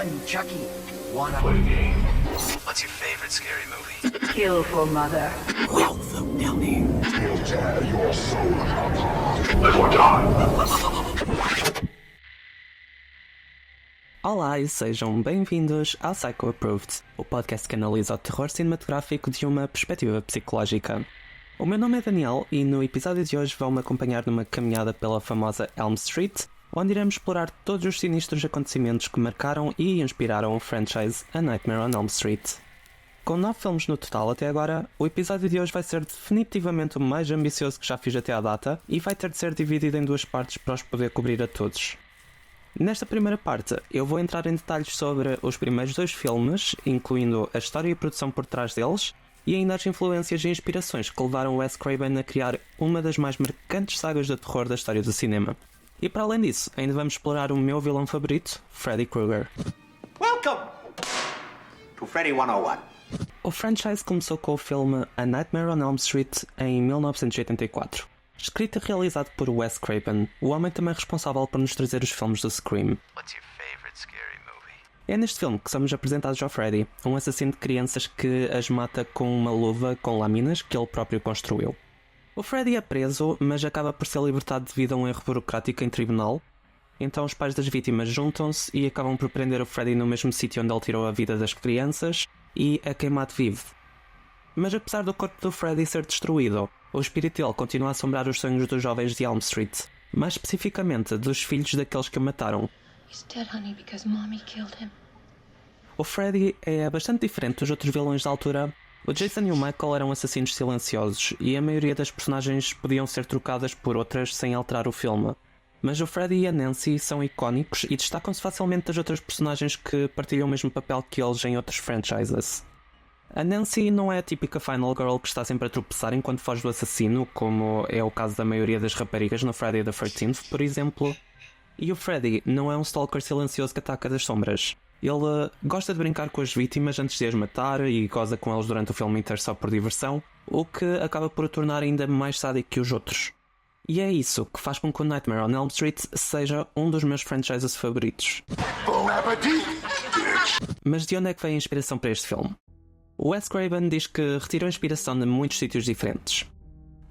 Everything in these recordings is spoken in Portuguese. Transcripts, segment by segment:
son, Chucky. Wanna Play a game. What's your favorite scary movie? kill for mother? Welcome, Ellie. He'll tear your soul apart. Let one die. Olá e sejam bem-vindos ao Psycho Approved, o podcast que analisa o terror cinematográfico de uma perspectiva psicológica. O meu nome é Daniel e no episódio de hoje vão-me acompanhar numa caminhada pela famosa Elm Street, onde iremos explorar todos os sinistros acontecimentos que marcaram e inspiraram o franchise A Nightmare on Elm Street. Com 9 filmes no total até agora, o episódio de hoje vai ser definitivamente o mais ambicioso que já fiz até à data e vai ter de ser dividido em duas partes para os poder cobrir a todos. Nesta primeira parte, eu vou entrar em detalhes sobre os primeiros 2 filmes, incluindo a história e a produção por trás deles, e ainda as influências e inspirações que levaram Wes Craven a criar uma das mais marcantes sagas de terror da história do cinema. E para além disso, ainda vamos explorar o meu vilão favorito, Freddy Krueger. Welcome to Freddy 101. O franchise começou com o filme A Nightmare on Elm Street em 1984. Escrito e realizado por Wes Craven, o homem também responsável por nos trazer os filmes do Scream. What's your favorite scary movie? É neste filme que somos apresentados ao Freddy, um assassino de crianças que as mata com uma luva com lâminas que ele próprio construiu. O Freddy é preso, mas acaba por ser libertado devido a um erro burocrático em tribunal. Então os pais das vítimas juntam-se e acabam por prender o Freddy no mesmo sítio onde ele tirou a vida das crianças e é queimado vivo. Mas apesar do corpo do Freddy ser destruído, o espírito dele continua a assombrar os sonhos dos jovens de Elm Street, mais especificamente dos filhos daqueles que o mataram. He's dead, honey, because mommy killed him. O Freddy é bastante diferente dos outros vilões da altura. O Jason e o Michael eram assassinos silenciosos e a maioria das personagens podiam ser trocadas por outras sem alterar o filme. Mas o Freddy e a Nancy são icónicos e destacam-se facilmente das outras personagens que partilham o mesmo papel que eles em outros franchises. A Nancy não é a típica final girl que está sempre a tropeçar enquanto foge do assassino, como é o caso da maioria das raparigas no Friday the 13th, por exemplo. E o Freddy não é um stalker silencioso que ataca das sombras. Ele gosta de brincar com as vítimas antes de as matar e goza com eles durante o filme inteiro só por diversão, o que acaba por o tornar ainda mais sádico que os outros. E é isso que faz com que o Nightmare on Elm Street seja um dos meus franchises favoritos. Bon appetit! Mas de onde é que vem a inspiração para este filme? O Wes Craven diz que retirou inspiração de muitos sítios diferentes.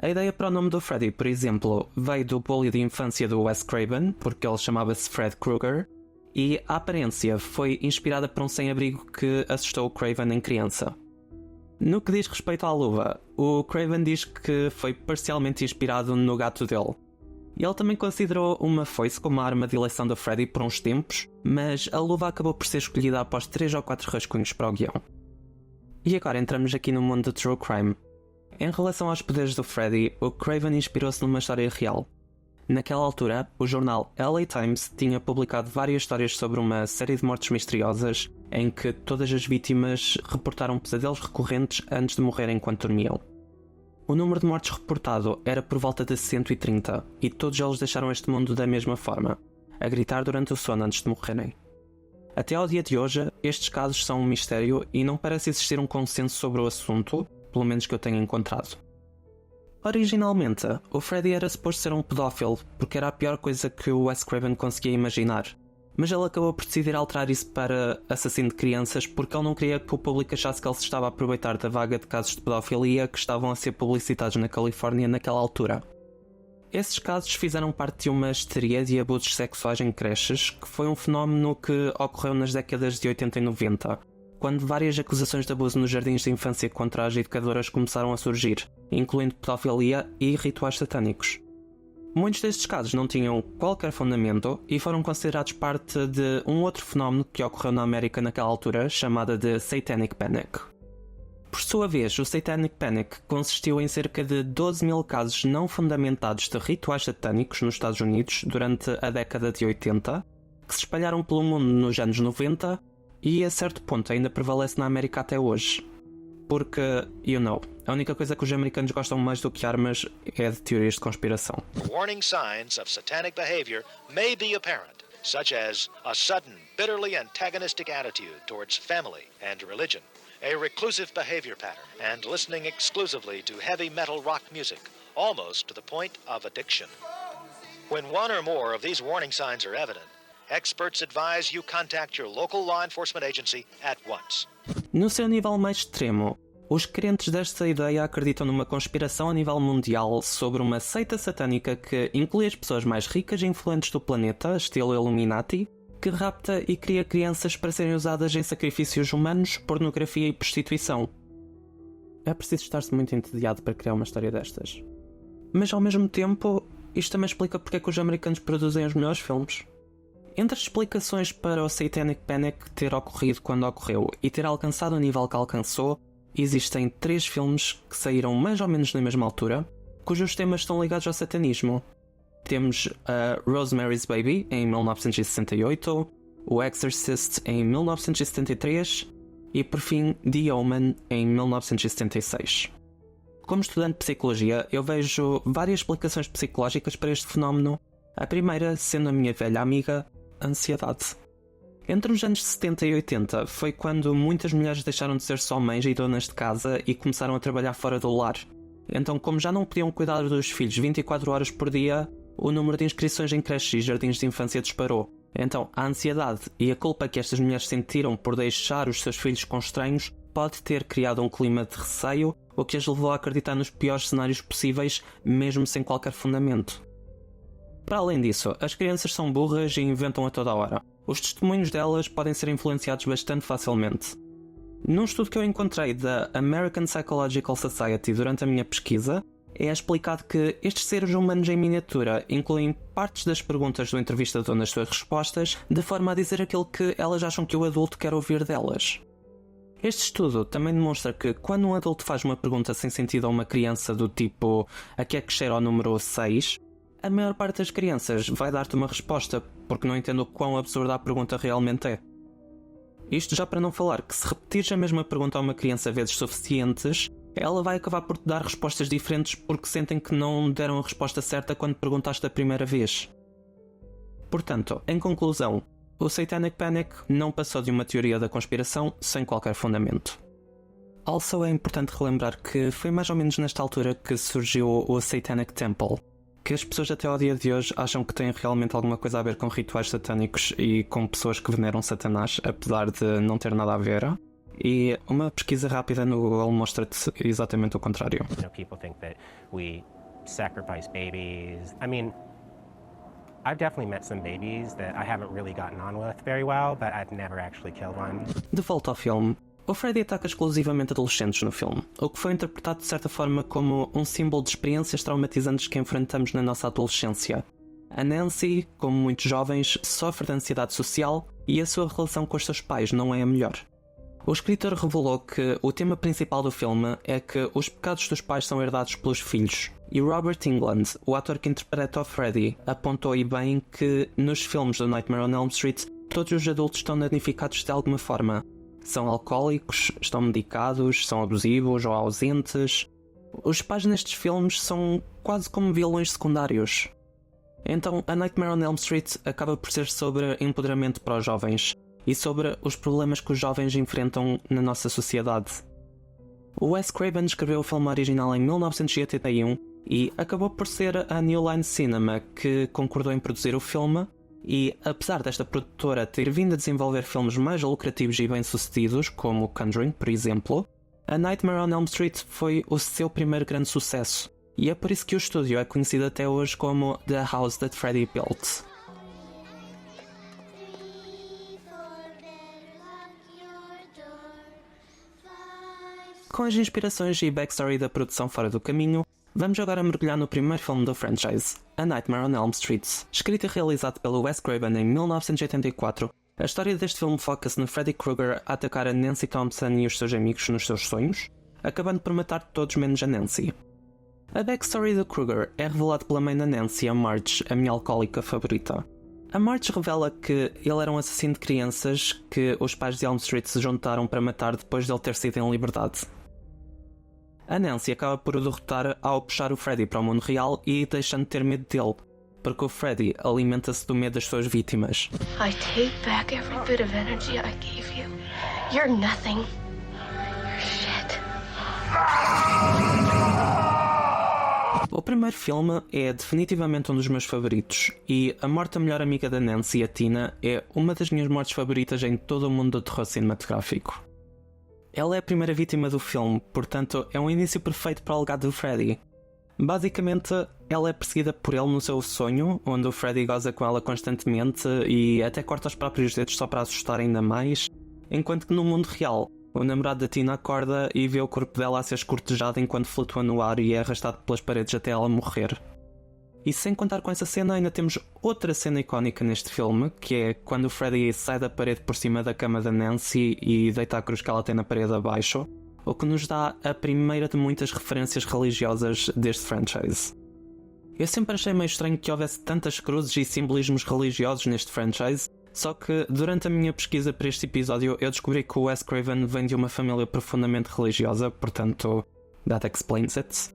A ideia para o nome do Freddy, por exemplo, veio do bully de infância do Wes Craven, porque ele chamava-se Fred Krueger, e a aparência foi inspirada por um sem-abrigo que assustou o Craven em criança. No que diz respeito à luva, o Craven diz que foi parcialmente inspirado no gato dele. Ele também considerou uma foice como a arma de eleição do Freddy por uns tempos, mas a luva acabou por ser escolhida após 3 ou 4 rascunhos para o guião. E agora entramos aqui no mundo do True Crime. Em relação aos poderes do Freddy, o Craven inspirou-se numa história real. Naquela altura, o jornal LA Times tinha publicado várias histórias sobre uma série de mortes misteriosas em que todas as vítimas reportaram pesadelos recorrentes antes de morrerem enquanto dormiam. O número de mortes reportado era por volta de 130 e todos eles deixaram este mundo da mesma forma, a gritar durante o sono antes de morrerem. Até ao dia de hoje, estes casos são um mistério e não parece existir um consenso sobre o assunto, pelo menos que eu tenha encontrado. Originalmente, o Freddy era suposto ser um pedófilo, porque era a pior coisa que o Wes Craven conseguia imaginar. Mas ele acabou por decidir alterar isso para assassino de crianças porque ele não queria que o público achasse que ele se estava a aproveitar da vaga de casos de pedofilia que estavam a ser publicitados na Califórnia naquela altura. Esses casos fizeram parte de uma histeria de abusos sexuais em creches, que foi um fenómeno que ocorreu nas décadas de 80 e 90, quando várias acusações de abuso nos jardins de infância contra as educadoras começaram a surgir, incluindo pedofilia e rituais satânicos. Muitos destes casos não tinham qualquer fundamento e foram considerados parte de um outro fenómeno que ocorreu na América naquela altura, chamada de Satanic Panic. Por sua vez, o Satanic Panic consistiu em cerca de 12 mil casos não fundamentados de rituais satânicos nos Estados Unidos durante a década de 80, que se espalharam pelo mundo nos anos 90 e a certo ponto ainda prevalece na América até hoje. Porque, a única coisa que os americanos gostam mais do que armas é de teorias de conspiração. Warning signs of satanic behavior may be apparent, such as a sudden, bitterly antagonistic attitude towards family and religion, a reclusive behavior pattern, and listening exclusively to heavy metal rock music, almost to the point of addiction. When one or more of these warning signs are evident, Experts advise you contact your local law enforcement agency at once. No seu nível mais extremo, os crentes desta ideia acreditam numa conspiração a nível mundial sobre uma seita satânica que inclui as pessoas mais ricas e influentes do planeta, estilo Illuminati, que rapta e cria crianças para serem usadas em sacrifícios humanos, pornografia e prostituição. É preciso estar-se muito entediado para criar uma história destas. Mas ao mesmo tempo, isto também explica porque é que os americanos produzem os melhores filmes. Entre as explicações para o Satanic Panic ter ocorrido quando ocorreu e ter alcançado o nível que alcançou, existem 3 filmes que saíram mais ou menos na mesma altura, cujos temas estão ligados ao satanismo. Temos a Rosemary's Baby, em 1968, o Exorcist, em 1973 e, por fim, The Omen, em 1976. Como estudante de psicologia, eu vejo várias explicações psicológicas para este fenómeno, a primeira sendo a minha velha amiga, a ansiedade. Entre os anos 70 e 80 foi quando muitas mulheres deixaram de ser só mães e donas de casa e começaram a trabalhar fora do lar. Então, como já não podiam cuidar dos filhos 24 horas por dia, o número de inscrições em creches e jardins de infância disparou. Então, a ansiedade e a culpa que estas mulheres sentiram por deixar os seus filhos com estranhos pode ter criado um clima de receio, o que as levou a acreditar nos piores cenários possíveis, mesmo sem qualquer fundamento. Para além disso, as crianças são burras e inventam a toda a hora. Os testemunhos delas podem ser influenciados bastante facilmente. Num estudo que eu encontrei da American Psychological Society durante a minha pesquisa, é explicado que estes seres humanos em miniatura incluem partes das perguntas do entrevistador nas suas respostas, de forma a dizer aquilo que elas acham que o adulto quer ouvir delas. Este estudo também demonstra que quando um adulto faz uma pergunta sem sentido a uma criança do tipo "a que é que cheira ao número 6?", a maior parte das crianças vai dar-te uma resposta porque não entende o quão absurda a pergunta realmente é. Isto já para não falar que se repetires a mesma pergunta a uma criança vezes suficientes, ela vai acabar por te dar respostas diferentes porque sentem que não deram a resposta certa quando perguntaste a primeira vez. Portanto, em conclusão, o Satanic Panic não passou de uma teoria da conspiração sem qualquer fundamento. Also é importante relembrar que foi mais ou menos nesta altura que surgiu o Satanic Temple, que as pessoas até ao dia de hoje acham que tem realmente alguma coisa a ver com rituais satânicos e com pessoas que veneram Satanás, apesar de não ter nada a ver. E uma pesquisa rápida no Google mostra-te exatamente o contrário. People think that we sacrifice babies. I mean, I've definitely met some babies that I haven't really gotten on with very well, but I've never actually killed one. De volta ao filme, o Freddy ataca exclusivamente adolescentes no filme, o que foi interpretado de certa forma como um símbolo de experiências traumatizantes que enfrentamos na nossa adolescência. A Nancy, como muitos jovens, sofre de ansiedade social e a sua relação com os seus pais não é a melhor. O escritor revelou que o tema principal do filme é que os pecados dos pais são herdados pelos filhos. E Robert Englund, o ator que interpreta o Freddy, apontou aí bem que nos filmes do Nightmare on Elm Street todos os adultos estão danificados de alguma forma. São alcoólicos, estão medicados, são abusivos ou ausentes. Os pais nestes filmes são quase como vilões secundários. Então, a Nightmare on Elm Street acaba por ser sobre empoderamento para os jovens e sobre os problemas que os jovens enfrentam na nossa sociedade. O Wes Craven escreveu o filme original em 1981 e acabou por ser a New Line Cinema que concordou em produzir o filme. E, apesar desta produtora ter vindo a desenvolver filmes mais lucrativos e bem-sucedidos, como Conjuring, por exemplo, a Nightmare on Elm Street foi o seu primeiro grande sucesso, e é por isso que o estúdio é conhecido até hoje como The House That Freddy Built. Com as inspirações e backstory da produção fora do caminho, vamos agora mergulhar no primeiro filme do franchise, A Nightmare on Elm Street. Escrito e realizado pelo Wes Craven em 1984, a história deste filme foca-se no Freddy Krueger a atacar a Nancy Thompson e os seus amigos nos seus sonhos, acabando por matar todos menos a Nancy. A backstory do Krueger é revelada pela mãe da Nancy, a Marge, a minha alcoólica favorita. A Marge revela que ele era um assassino de crianças que os pais de Elm Street se juntaram para matar depois de ele ter sido em liberdade. A Nancy acaba por o derrotar ao puxar o Freddy para o mundo real e deixando de ter medo dele, porque o Freddy alimenta-se do medo das suas vítimas. I take back every bit of energy I gave you. You're nothing. You're shit. O primeiro filme é definitivamente um dos meus favoritos, e a morte da melhor amiga da Nancy, a Tina, é uma das minhas mortes favoritas em todo o mundo do terror cinematográfico. Ela é a primeira vítima do filme, portanto é um início perfeito para o legado do Freddy. Basicamente, ela é perseguida por ele no seu sonho, onde o Freddy goza com ela constantemente e até corta os próprios dedos só para assustar ainda mais, enquanto que no mundo real, o namorado da Tina acorda e vê o corpo dela a ser escortejado enquanto flutua no ar e é arrastado pelas paredes até ela morrer. E sem contar com essa cena, ainda temos outra cena icónica neste filme, que é quando o Freddy sai da parede por cima da cama da Nancy e deita a cruz que ela tem na parede abaixo, o que nos dá a primeira de muitas referências religiosas deste franchise. Eu sempre achei meio estranho que houvesse tantas cruzes e simbolismos religiosos neste franchise, só que durante a minha pesquisa para este episódio eu descobri que o Wes Craven vem de uma família profundamente religiosa, portanto, that explains it.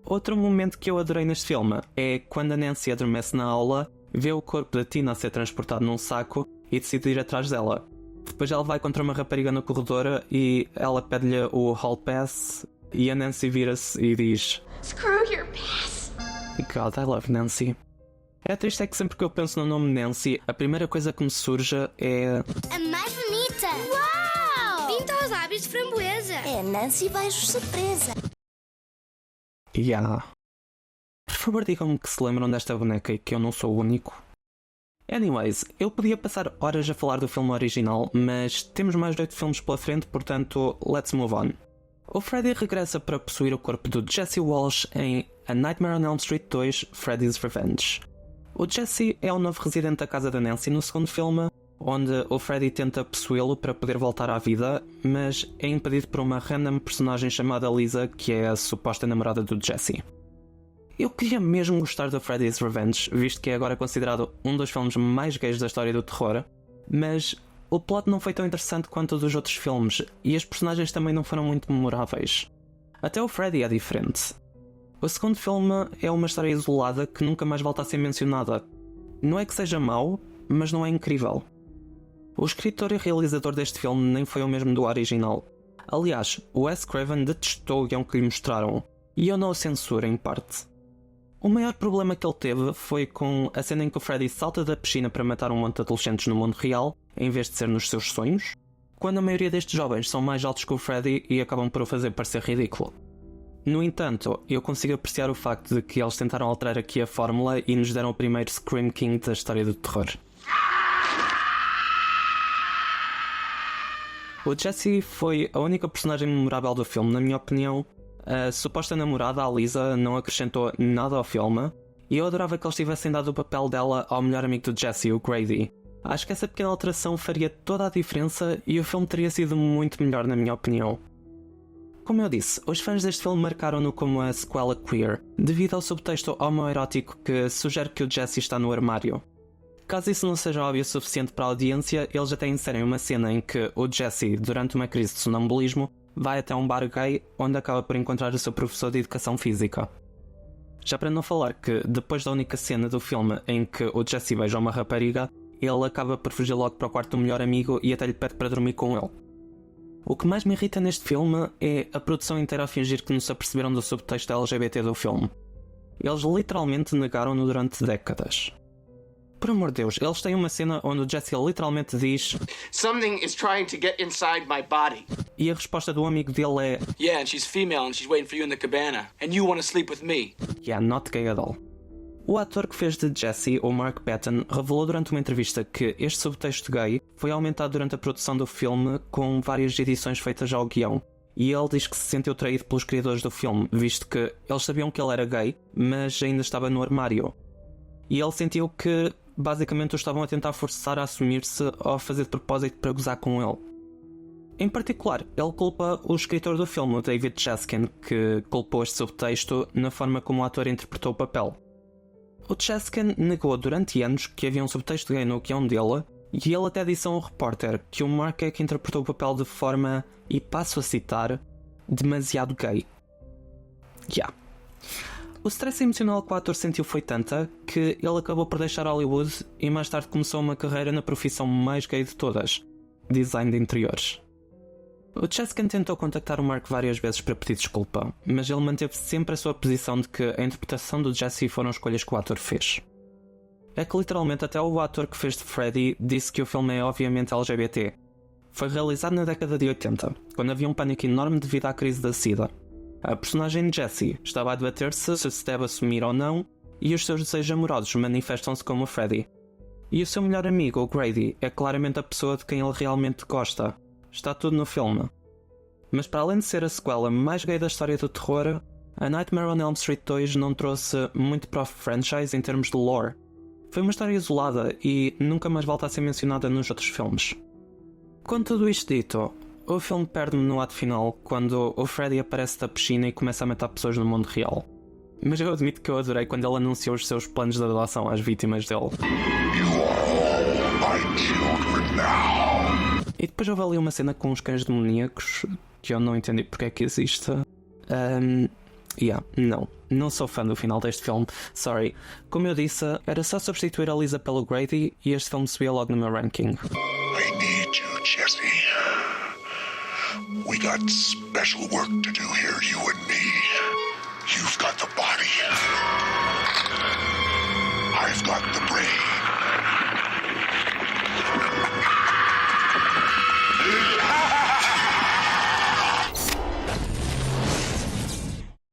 Outro momento que eu adorei neste filme é quando a Nancy adormece na aula, vê o corpo da Tina a ser transportado num saco e decide ir atrás dela. Depois ela vai contra uma rapariga no corredor e ela pede-lhe o hall pass e a Nancy vira-se e diz: Screw your pass. God, I love Nancy. É triste é que sempre que eu penso no nome Nancy, a primeira coisa que me surge é... A mais bonita! Uau! Pinta os lábios de framboesa! É Nancy Beijos Surpresa! Yeah. Por favor, digam-me que se lembram desta boneca e que eu não sou o único. Anyways, eu podia passar horas a falar do filme original, mas temos mais 8 filmes pela frente, portanto, let's move on. O Freddy regressa para possuir o corpo do Jesse Walsh em A Nightmare on Elm Street 2: Freddy's Revenge. O Jesse é o novo residente da casa da Nancy no segundo filme, onde o Freddy tenta possuí-lo para poder voltar à vida, mas é impedido por uma random personagem chamada Lisa, que é a suposta namorada do Jesse. Eu queria mesmo gostar do Freddy's Revenge, visto que é agora considerado um dos filmes mais gays da história do terror, mas o plot não foi tão interessante quanto o dos outros filmes, e as personagens também não foram muito memoráveis. Até o Freddy é diferente. O segundo filme é uma história isolada que nunca mais volta a ser mencionada. Não é que seja mau, mas não é incrível. O escritor e realizador deste filme nem foi o mesmo do original. Aliás, o Wes Craven detestou o guião que lhe mostraram, e eu não o censuro em parte. O maior problema que ele teve foi com a cena em que o Freddy salta da piscina para matar um monte de adolescentes no mundo real, em vez de ser nos seus sonhos, quando a maioria destes jovens são mais altos que o Freddy e acabam por o fazer parecer ridículo. No entanto, eu consigo apreciar o facto de que eles tentaram alterar aqui a fórmula e nos deram o primeiro Scream King da história do terror. O Jesse foi a única personagem memorável do filme, na minha opinião. A suposta namorada, a Lisa, não acrescentou nada ao filme, e eu adorava que eles tivessem dado o papel dela ao melhor amigo do Jesse, o Grady. Acho que essa pequena alteração faria toda a diferença e o filme teria sido muito melhor, na minha opinião. Como eu disse, os fãs deste filme marcaram-no como a sequela queer, devido ao subtexto homoerótico que sugere que o Jesse está no armário. Caso isso não seja óbvio o suficiente para a audiência, eles até inserem uma cena em que o Jesse, durante uma crise de sonambulismo, vai até um bar gay onde acaba por encontrar o seu professor de educação física. Já para não falar que, depois da única cena do filme em que o Jesse beija uma rapariga, ele acaba por fugir logo para o quarto do melhor amigo e até lhe pede para dormir com ele. O que mais me irrita neste filme é a produção inteira a fingir que não se aperceberam do subtexto LGBT do filme. Eles literalmente negaram-no durante décadas. Por amor de Deus, eles têm uma cena onde o Jesse literalmente diz: Something is trying to get inside my body. E a resposta do amigo dele é: Yeah, and she's female and she's waiting for you in the cabana. And you want to sleep with me. Yeah, not gay at all. O ator que fez de Jesse, o Mark Patton, revelou durante uma entrevista que este subtexto gay foi aumentado durante a produção do filme com várias edições feitas ao guião. E ele diz que se sentiu traído pelos criadores do filme, visto que eles sabiam que ele era gay, mas ainda estava no armário. E ele sentiu que basicamente o estavam a tentar forçar a assumir-se ou a fazer de propósito para gozar com ele. Em particular, ele culpa o escritor do filme, o David Chaskin, que culpou este subtexto na forma como o ator interpretou o papel. O Chaskin negou durante anos que havia um subtexto gay no guião dele, e ele até disse a um repórter que o Mark é que interpretou o papel de forma, e passo a citar, demasiado gay. Yeah. O stress emocional que o ator sentiu foi tanta que ele acabou por deixar Hollywood e mais tarde começou uma carreira na profissão mais gay de todas: design de interiores. O Chaskin tentou contactar o Mark várias vezes para pedir desculpa, mas ele manteve sempre a sua posição de que a interpretação do Jesse foram escolhas que o ator fez. É que literalmente até o ator que fez de Freddy disse que o filme é obviamente LGBT. Foi realizado na década de 80, quando havia um pânico enorme devido à crise da SIDA. A personagem de Jesse estava a debater-se se deve assumir ou não, e os seus desejos amorosos manifestam-se como o Freddy. E o seu melhor amigo, o Grady, é claramente a pessoa de quem ele realmente gosta. Está tudo no filme. Mas para além de ser a sequela mais gay da história do terror, a Nightmare on Elm Street 2 não trouxe muito para o franchise em termos de lore. Foi uma história isolada e nunca mais volta a ser mencionada nos outros filmes. Com tudo isto dito, o filme perde-me no ato final quando o Freddy aparece da piscina e começa a matar pessoas no mundo real. Mas eu admito que eu adorei quando ele anunciou os seus planos de adoção às vítimas dele. E depois houve ali uma cena com uns cães demoníacos que eu não entendi porque é que existe. Não sou fã do final deste filme, sorry. Como eu disse, era só substituir a Lisa pelo Grady e este filme subia logo no meu ranking. I need you, Jesse. We got special work to do here, you and me. You've got the body. I've got the brain.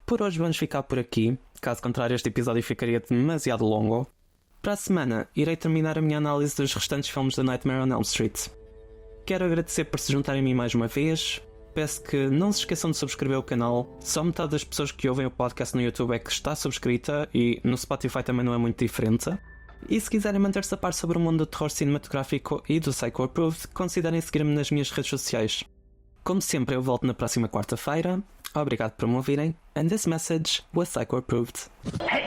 Por hoje vamos ficar por aqui, caso contrário este episódio ficaria demasiado longo. Para a semana irei terminar a minha análise dos restantes filmes da Nightmare on Elm Street. Quero agradecer por se juntarem a mim mais uma vez. Peço que não se esqueçam de subscrever o canal. Só metade das pessoas que ouvem o podcast no YouTube é que está subscrita e no Spotify também não é muito diferente. E se quiserem manter-se a par sobre o mundo do terror cinematográfico e do Psycho Approved, considerem seguir-me nas minhas redes sociais. Como sempre, eu volto na próxima quarta-feira. Obrigado por me ouvirem. And this message was Psycho Approved. Hey!